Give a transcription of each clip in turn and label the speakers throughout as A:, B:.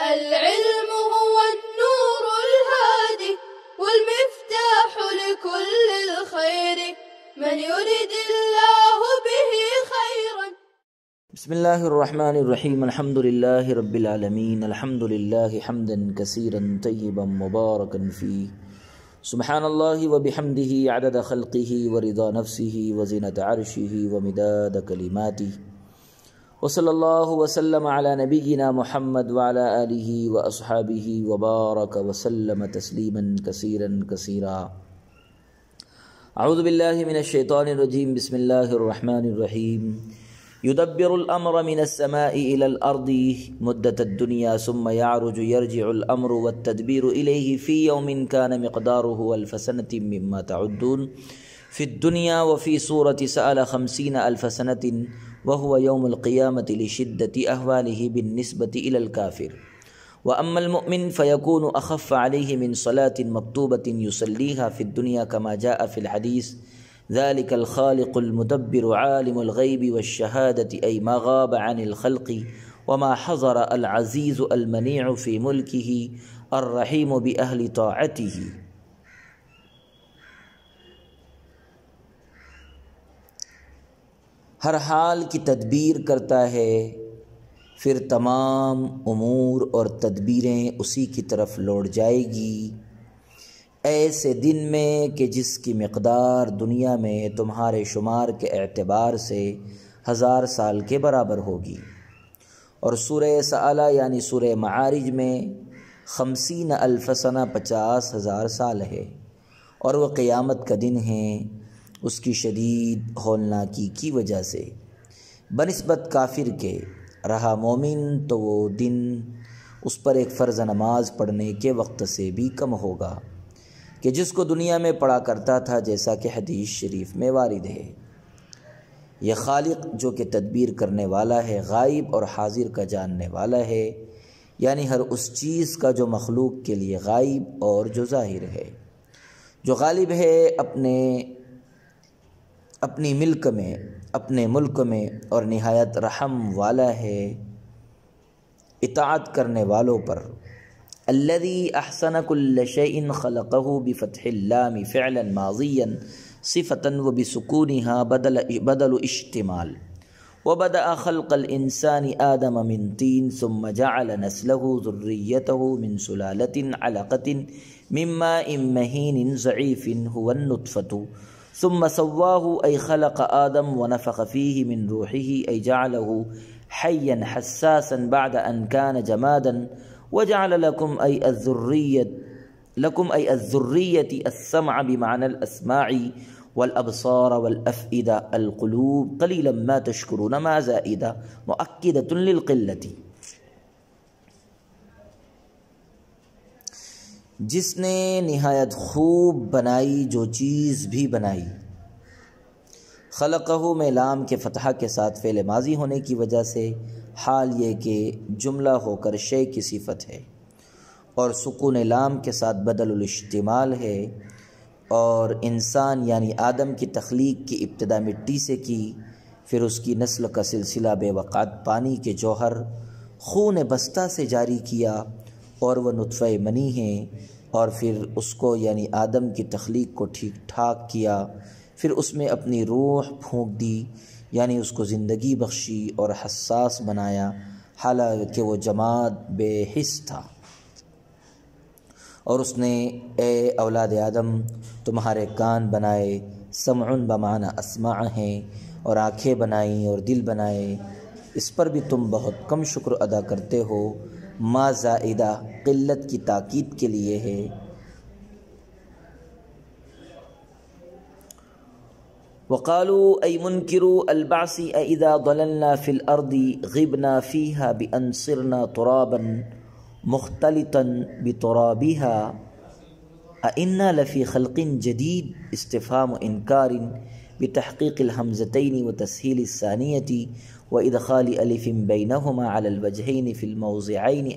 A: العلم هو النور الهادي والمفتاح لكل الخير من يرد الله به خيرا.
B: بسم اللہ الرحمن الرحیم. الحمد للہ رب العالمین. الحمد للہ حمدا کثیرا طیبا مبارکا فیہ. سبحان اللہ وبحمدہ عدد خلقہ ورضا نفسہ وزنۃ عرشہ ومداد کلماتہ. وصلی اللہ وسلم علی نبینا محمد وعلی آلہ واصحابہ وبارک وسلم تسلیما کثیرا کثیرا. اعوذ باللہ من الشیطان الرجیم. بسم اللہ الرحمن الرحیم. يدبر الأمر من السماء إلى الأرض مدة الدنيا ثم يعرج يرجع الأمر والتدبير إليه في يوم كان مقداره 1000 سنة مما تعدون في الدنيا وفي سورة سأل 50,000 سنة وهو يوم القيامة لشدة أهواله بالنسبة إلى الكافر. وأما المؤمن فيكون أخف عليه من صلاة مكتوبة يصليها في الدنيا كما جاء في الحديث ذلك الخالق المدبر عالم الغيب والشهادة أي ما غاب عن الخلق وما حضر العزيز المنيع في ملكه الرحيم بأهل طاعته. ہر حال کی تدبیر کرتا ہے، پھر تمام امور اور تدبیریں اسی کی طرف لوٹ جائے گی، ایسے دن میں کہ جس کی مقدار دنیا میں تمہارے شمار کے اعتبار سے 1000 سال کے برابر ہوگی. اور سورہ سألہ یعنی سورہ معارج میں 50,000 سنہ 50,000 سال ہے، اور وہ قیامت کا دن ہے اس کی شدید ہولناکی کی وجہ سے. بنسبت کافر کے رہا مومن تو وہ دن اس پر ایک فرض نماز پڑھنے کے وقت سے بھی کم ہوگا کہ جس کو دنیا میں پڑھا کرتا تھا، جیسا کہ حدیث شریف میں وارد ہے. یہ خالق جو کہ تدبیر کرنے والا ہے، غائب اور حاضر کا جاننے والا ہے، یعنی ہر اس چیز کا جو مخلوق کے لیے غائب اور جو ظاہر ہے. جو غالب ہے اپنی ملک میں اور نہایت رحم والا ہے اطاعت کرنے والوں پر. الذي احسن كل شيء خلقه بفتح اللام فعلا ماضيا صفة وبسكونها بدل اشتمال. وبدأ خلق الإنسان آدم من طين ثم جعل نسله ذريته من سلالة علقة من ماء مهين ضعيف هو النطفة ثم سواه أي خلق آدم ونفخ فيه من روحه أي جعله حيا حساسا بعد أن كان جمادا وجعل لكم أي الذرية السمع بمعنى الأسماع والأبصار والأفئدة القلوب قليلا ما تشكرون ما زائدة مؤكدة للقلة. جس نے نہایت خوب بنائی جو چیز بھی بنائی. خلقہ میں لام کے فتحہ کے ساتھ فعل ماضی ہونے کی وجہ سے حال یہ کہ جملہ ہو کر شے کی صفت ہے، اور سکون لام کے ساتھ بدل الاشتمال ہے. اور انسان یعنی آدم کی تخلیق کی ابتدا مٹی سے کی، پھر اس کی نسل کا سلسلہ بے وقت پانی کے جوہر خون بستہ سے جاری کیا، اور وہ نطفہ منی ہے. اور پھر اس کو یعنی آدم کی تخلیق کو ٹھیک ٹھاک کیا، پھر اس میں اپنی روح پھونک دی، یعنی اس کو زندگی بخشی اور حساس بنایا، حالانکہ وہ جماد بے حس تھا. اور اس نے اے اولاد آدم تمہارے کان بنائے، سمعن بمعنی اسمع ہیں، اور آنکھیں بنائیں اور دل بنائے. اس پر بھی تم بہت کم شکر ادا کرتے ہو. ما زائدہ قلت کی تاکید کے لیے ہے. وقالوا أي منكروا البعث أإذا ضللنا في الأرض غبنا فيها بأن صرنا ترابا مختلطا بترابها أإنا لفي خلق جديد. استفهام إنكار بتحقيق الهمزتين وتسهيل الثانية وإدخال ألف بينهما على الوجهين في الموضعين.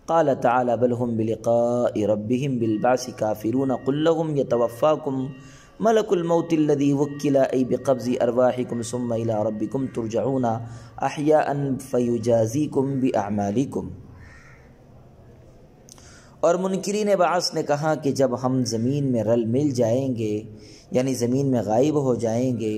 B: قال تعالى بل هم بلقاء ربهم بالبعث كافرون قل لهم يتوفاكم ملک الموت الذی وکل ای بقبض ارواحکم ثم الی ربکم ترجعون احیاء فیجازیکم باعمالکم. اور منکرین بعث نے کہا کہ جب ہم زمین میں رل مل جائیں گے، یعنی زمین میں غائب ہو جائیں گے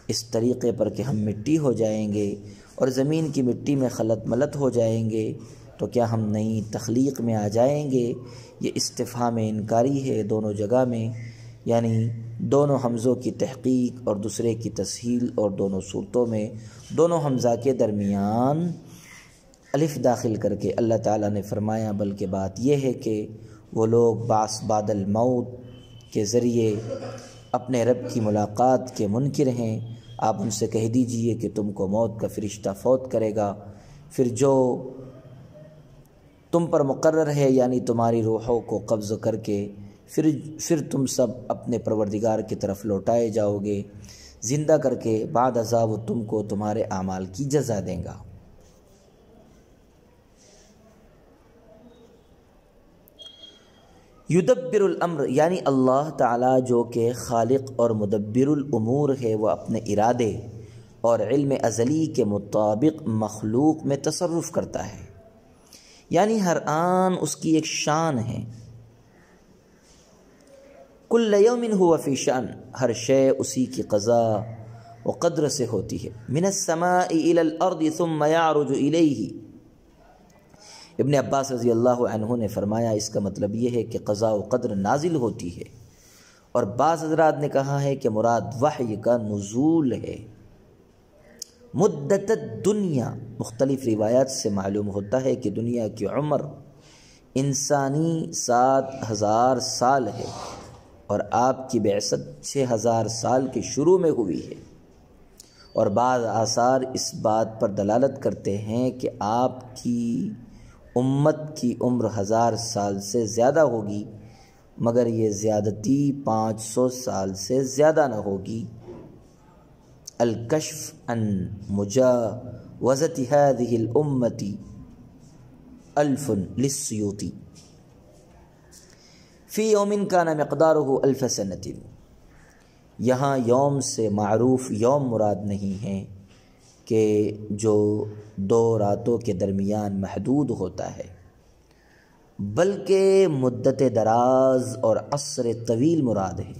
B: اس طریقے پر کہ ہم مٹی ہو جائیں گے اور زمین کی مٹی میں خلط ملط ہو جائیں گے، تو کیا ہم نئی تخلیق میں آ جائیں گے؟ یہ استفہام انکاری ہے دونوں جگہ میں، یعنی دونوں حمزوں کی تحقیق اور دوسرے کی تسہیل، اور دونوں صورتوں میں دونوں حمزہ کے درمیان الف داخل کر کے اللہ تعالیٰ نے فرمایا بلکہ بات یہ ہے کہ وہ لوگ بعث بعد الموت کے ذریعے اپنے رب کی ملاقات کے منکر ہیں۔ آپ ان سے کہہ دیجئے کہ تم کو موت کا فرشتہ فوت کرے گا، پھر جو تم پر مقرر ہے یعنی تمہاری روحوں کو قبض کر کے پھر تم سب اپنے پروردگار کی طرف لوٹائے جاؤ گے، زندہ کر کے بعد ازاں وہ تم کو تمہارے اعمال کی جزا دیں گا۔ یدبر الامر، یعنی اللہ تعالیٰ جو کہ خالق اور مدبر الامور ہے، وہ اپنے ارادے اور علم ازلی کے مطابق مخلوق میں تصرف کرتا ہے، یعنی ہر آن اس کی ایک شان ہے۔ کل یوم ہوا فی شأن، ہر شے اسی کی قضا و قدر سے ہوتی ہے۔ من السماء الی الارض ثم یعرج الیہ، ابن عباس رضی اللہ عنہ نے فرمایا اس کا مطلب یہ ہے کہ قضاء و قدر نازل ہوتی ہے، اور بعض حضرات نے کہا ہے کہ مراد وحی کا نزول ہے۔ مدت الدنیا، مختلف روایات سے معلوم ہوتا ہے کہ دنیا کی عمر انسانی 7000 سال ہے، اور آپ کی بعثت 6000 سال کے شروع میں ہوئی ہے، اور بعض آثار اس بات پر دلالت کرتے ہیں کہ آپ کی امت کی عمر 1000 سال سے زیادہ ہوگی، مگر یہ زیادتی 500 سال سے زیادہ نہ ہوگی۔ الکشف عن مجاوزت هذه الامة 1000 للسیوطی، فی یوم کان مقدارہ 1000 سنۃ، یہاں یوم سے معروف یوم مراد نہیں ہے کہ جو 2 راتوں کے درمیان محدود ہوتا ہے، بلکہ مدت دراز اور عصر طویل مراد ہے،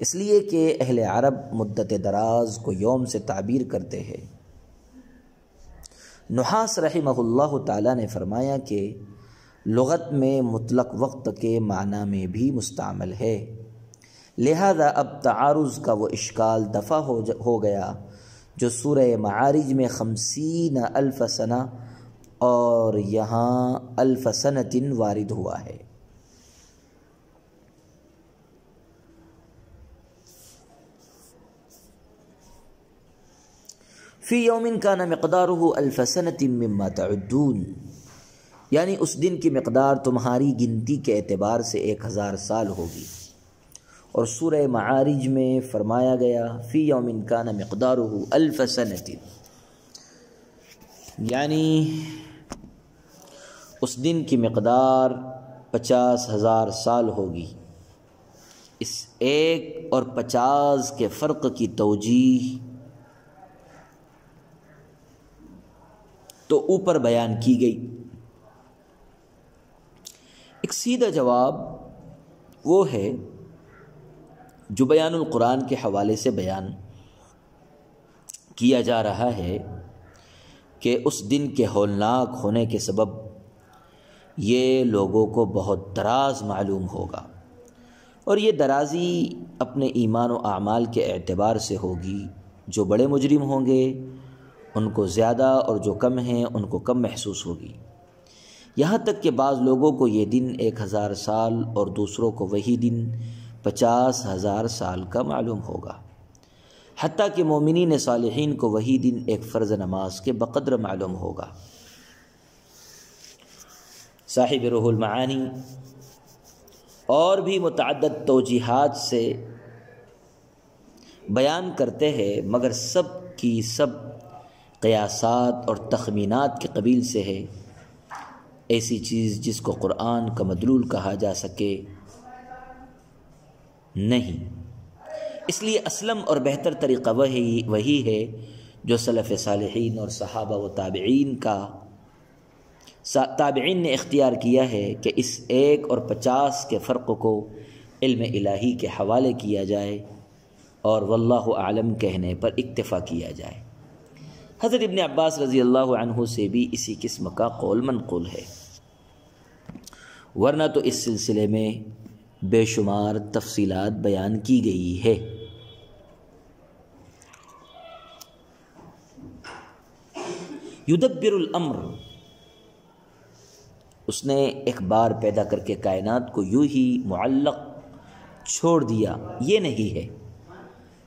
B: اس لیے کہ اہل عرب مدت دراز کو یوم سے تعبیر کرتے ہیں۔ نحاس رحمہ اللہ تعالیٰ نے فرمایا کہ لغت میں مطلق وقت کے معنی میں بھی مستعمل ہے، لہذا اب تعارض کا وہ اشکال دفع ہو گیا جو سورہ معارج میں 50,000 سنہ اور یہاں 1000 سنۃ وارد ہوا ہے۔ فی یوم کان مقدارہ 1000 سنۃ مما تعدون، یعنی اس دن کی مقدار تمہاری گنتی کے اعتبار سے 1000 سال ہوگی، اور سورہ معارج میں فرمایا گیا فی یوم کان مقدارہ 1000 سنۃ، یعنی اس دن کی مقدار 50,000 سال ہوگی۔ اس 1 اور 50 کے فرق کی توجیہ تو اوپر بیان کی گئی۔ ایک سیدھا جواب وہ ہے جو بیان القرآن کے حوالے سے بیان کیا جا رہا ہے کہ اس دن کے ہولناک ہونے کے سبب یہ لوگوں کو بہت دراز معلوم ہوگا، اور یہ درازی اپنے ایمان و اعمال کے اعتبار سے ہوگی۔ جو بڑے مجرم ہوں گے ان کو زیادہ، اور جو کم ہیں ان کو کم محسوس ہوگی، یہاں تک کہ بعض لوگوں کو یہ دن 1000 سال اور دوسروں کو وہی دن 50,000 سال کا معلوم ہوگا، حتیٰ کہ مومنین صالحین کو وہی دن ایک فرض نماز کے بقدر معلوم ہوگا۔ صاحب روح المعانی اور بھی متعدد توجیحات سے بیان کرتے ہیں، مگر سب کی سب قیاسات اور تخمینات کے قبیل سے ہے۔ ایسی چیز جس کو قرآن کا مدلول کہا جا سکے نہیں، اس لیے اسلم اور بہتر طریقہ وہی ہے جو سلف صالحین اور صحابہ و تابعین کا تابعین نے اختیار کیا ہے کہ اس 1 اور 50 کے فرق کو علم الہی کے حوالے کیا جائے اور واللہ اعلم کہنے پر اکتفا کیا جائے۔ حضرت ابن عباس رضی اللہ عنہ سے بھی اسی قسم کا قول منقول ہے، ورنہ تو اس سلسلے میں بے شمار تفصیلات بیان کی گئی ہے۔ یدبر الامر، اس نے ایک بار پیدا کر کے کائنات کو یوں ہی معلق چھوڑ دیا، یہ نہیں ہے،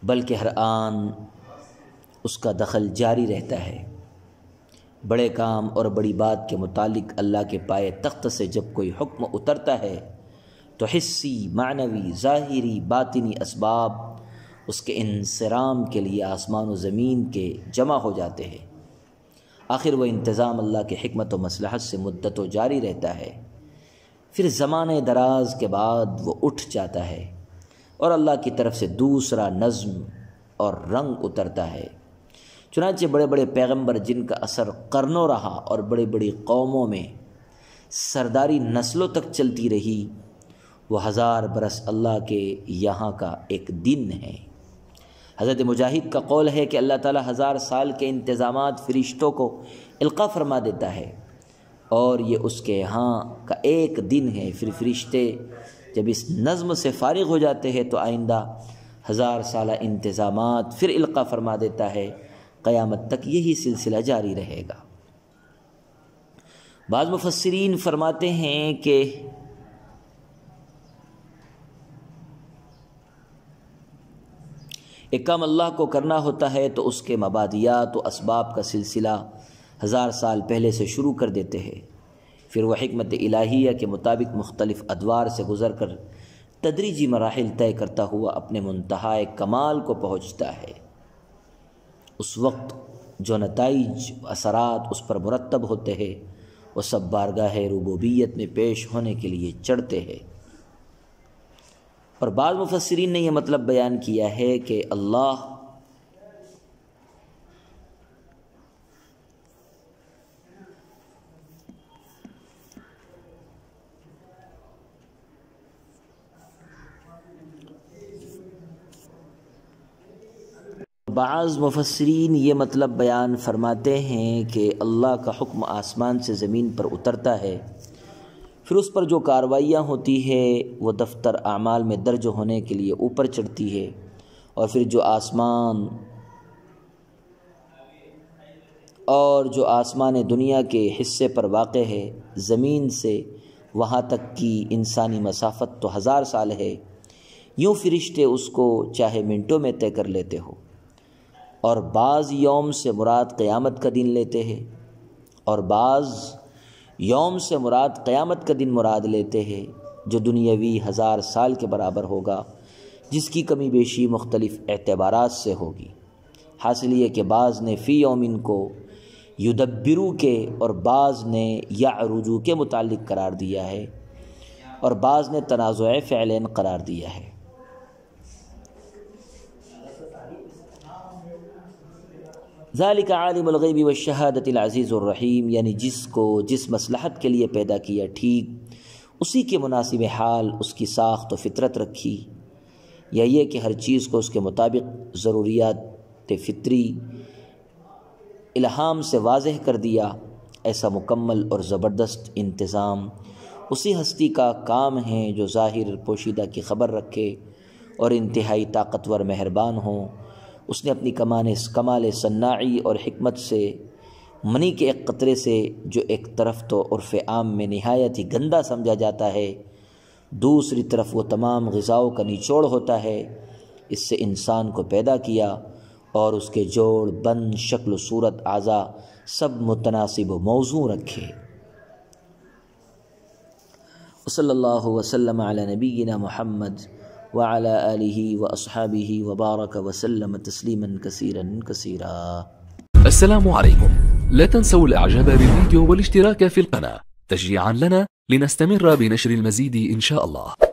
B: بلکہ ہر آن اس کا دخل جاری رہتا ہے۔ بڑے کام اور بڑی بات کے متعلق اللہ کے پائے تخت سے جب کوئی حکم اترتا ہے تو حسی، معنوی، ظاہری، باطنی اسباب اس کے انصرام کے لیے آسمان و زمین کے جمع ہو جاتے ہیں۔ آخر وہ انتظام اللہ کے حکمت و مصلحت سے مدت و جاری رہتا ہے، پھر زمانے دراز کے بعد وہ اٹھ جاتا ہے اور اللہ کی طرف سے دوسرا نظم اور رنگ اترتا ہے۔ چنانچہ بڑے بڑے پیغمبر جن کا اثر قرنوں رہا اور بڑی بڑی قوموں میں سرداری نسلوں تک چلتی رہی، وہ 1000 برس اللہ کے یہاں کا ایک دن ہے۔ حضرت مجاہد کا قول ہے کہ اللہ تعالیٰ 1000 سال کے انتظامات فرشتوں کو القاء فرما دیتا ہے اور یہ اس کے یہاں کا ایک دن ہے۔ پھر فرشتے جب اس نظم سے فارغ ہو جاتے ہیں تو آئندہ 1000 سالہ انتظامات پھر القاء فرما دیتا ہے، قیامت تک یہی سلسلہ جاری رہے گا۔ بعض مفسرین فرماتے ہیں کہ ایک کام اللہ کو کرنا ہوتا ہے تو اس کے مبادیات و اسباب کا سلسلہ 1000 سال پہلے سے شروع کر دیتے ہیں، پھر وہ حکمت الہیہ کے مطابق مختلف ادوار سے گزر کر تدریجی مراحل طے کرتا ہوا اپنے منتہائے کمال کو پہنچتا ہے۔ اس وقت جو نتائج و اثرات اس پر مرتب ہوتے ہیں وہ سب بارگاہ ربوبیت میں پیش ہونے کے لیے چڑھتے ہیں۔ اور بعض مفسرین نے یہ مطلب بیان کیا ہے کہ اللہ بعض مفسرین یہ مطلب بیان فرماتے ہیں کہ اللہ کا حکم آسمان سے زمین پر اترتا ہے، پھر اس پر جو کارروائیاں ہوتی ہے وہ دفتر اعمال میں درج ہونے کے لیے اوپر چڑھتی ہے، اور پھر جو آسمان دنیا کے حصے پر واقع ہے، زمین سے وہاں تک کی انسانی مسافت تو 1000 سال ہے، یوں فرشتے اس کو چاہے منٹوں میں طے کر لیتے ہو، اور بعض یوم سے مراد قیامت کا دن لیتے ہیں اور بعض یوم سے مراد قیامت کا دن مراد لیتے ہیں جو دنیاوی 1000 سال کے برابر ہوگا، جس کی کمی بیشی مختلف اعتبارات سے ہوگی۔ حاصل یہ کہ بعض نے فی یومن کو یدبرو کے اور بعض نے یعرجو کے متعلق قرار دیا ہے اور بعض نے تنازع فعلین قرار دیا ہے۔ ذالک عالم الغیب والشہادۃ العزیز الرحیم، یعنی جس کو جس مصلحت کے لیے پیدا کیا ٹھیک اسی کے مناسب حال اس کی ساخت و فطرت رکھی، یا یہ کہ ہر چیز کو اس کے مطابق ضروریات فطری الہام سے واضح کر دیا۔ ایسا مکمل اور زبردست انتظام اسی ہستی کا کام ہے جو ظاہر پوشیدہ کی خبر رکھے اور انتہائی طاقتور مہربان ہوں۔ اس نے اپنی کمال صناعی اور حکمت سے منی کے ایک قطرے سے جو ایک طرف تو عرف عام میں نہایت ہی گندا سمجھا جاتا ہے، دوسری طرف وہ تمام غذاؤں کا نچوڑ ہوتا ہے، اس سے انسان کو پیدا کیا اور اس کے جوڑ بند شکل و صورت اعضاء سب متناسب و موزوں رکھے۔ صلی اللہ وسلم علی نبینا محمد وعلى آله وأصحابه وبارك وسلم تسليما كثيرا كثيرا۔
C: السلام عليكم، لا تنسوا الاعجاب بالفيديو والاشتراك في القناة تشجيعا لنا لنستمر بنشر المزيد إن شاء الله.